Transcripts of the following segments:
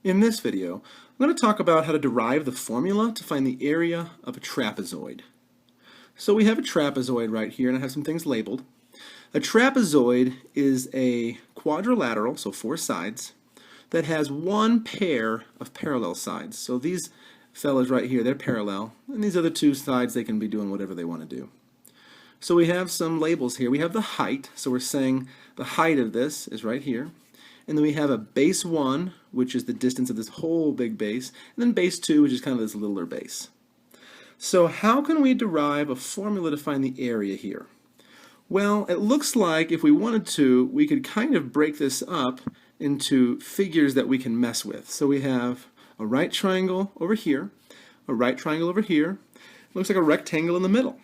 In this video, I'm going to talk about how to derive the formula to find the area of a trapezoid. So we have a trapezoid right here, and I have some things labeled. A trapezoid is a quadrilateral, so four sides, that has one pair of parallel sides. So these fellas right here, they're parallel, and these other two sides, they can be doing whatever they want to do. So we have some labels here. We have the height, so we're saying the height of this is right here. And then we have a base 1, which is the distance of this whole big base, and then base 2, which is kind of this littler base. So how can we derive a formula to find the area here? Well, it looks like if we wanted to, we could kind of break this up into figures that we can mess with. So we have a right triangle over here, a right triangle over here. It looks like a rectangle in the middle.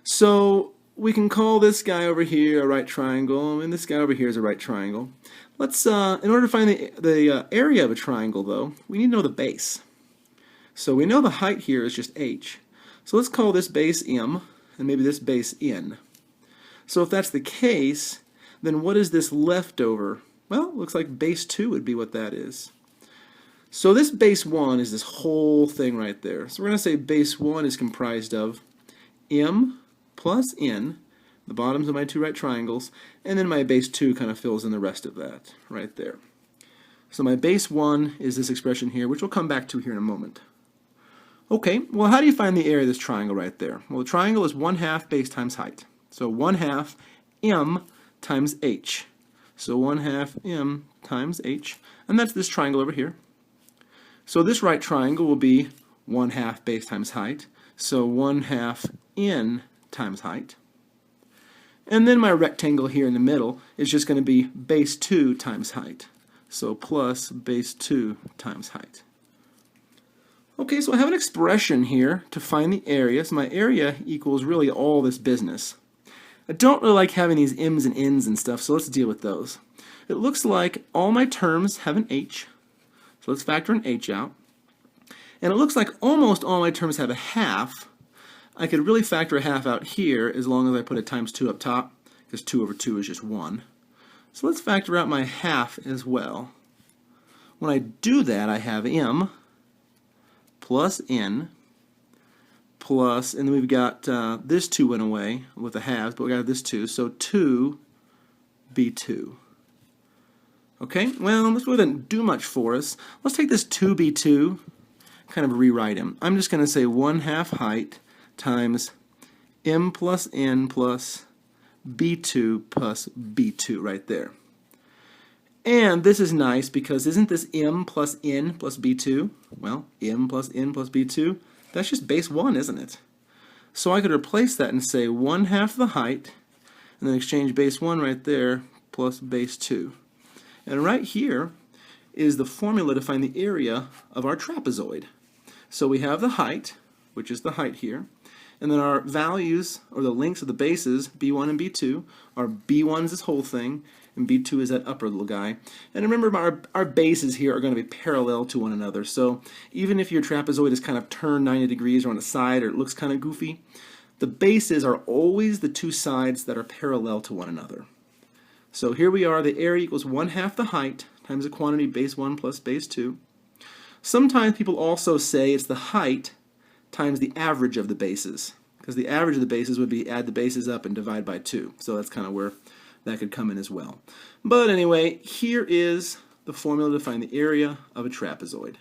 So we can call this guy over here a right triangle, and this guy over here is a right triangle. Let's, in order to find the area of a triangle, though, we need to know the base. So we know the height here is just h. So let's call this base m, and maybe this base n. So if that's the case, then what is this leftover? Well, it looks like base 2 would be what that is. So this base 1 is this whole thing right there. So we're going to say base 1 is comprised of m plus n, the bottoms of my two right triangles, and then my base 2 kind of fills in the rest of that right there. So my base 1 is this expression here, which we'll come back to here in a moment. Okay, well, how do you find the area of this triangle right there? Well, the triangle is 1/2 base times height. So 1/2 m times h. So 1/2 m times h, and that's this triangle over here. So this right triangle will be 1/2 base times height, so 1/2 n times height. And then my rectangle here in the middle is just going to be base 2 times height. So plus base 2 times height. Okay, so I have an expression here to find the area. So my area equals really all this business. I don't really like having these m's and n's and stuff, so let's deal with those. It looks like all my terms have an h. So let's factor an h out. And it looks like almost all my terms have a half. I could really factor a half out here as long as I put a times 2 up top, because 2 over 2 is just 1. So let's factor out my half as well. When I do that, I have m plus n plus, and then we've got this 2 went away with the halves, but we got this 2, so 2b2. Okay, well, this wouldn't do much for us. Let's take this 2b2, kind of rewrite him. I'm just going to say 1/2 height times m plus n plus b2 plus b2 right there. And this is nice because isn't this m plus n plus b2? Well, m plus n plus b2, that's just base 1, isn't it? So I could replace that and say 1/2 the height, and then exchange base 1 right there plus base 2. And right here is the formula to find the area of our trapezoid. So we have the height, which is the height here, and then our values, or the lengths of the bases, b1 and b2, are b1 is this whole thing, and b2 is that upper little guy. And remember, our bases here are going to be parallel to one another. So even if your trapezoid is kind of turned 90 degrees or on a side, or it looks kind of goofy, the bases are always the two sides that are parallel to one another. So here we are, the area equals 1/2 the height times the quantity base 1 plus base 2. Sometimes people also say it's the height times the average of the bases, because the average of the bases would be add the bases up and divide by 2. So that's kind of where that could come in as well. But anyway, here is the formula to find the area of a trapezoid.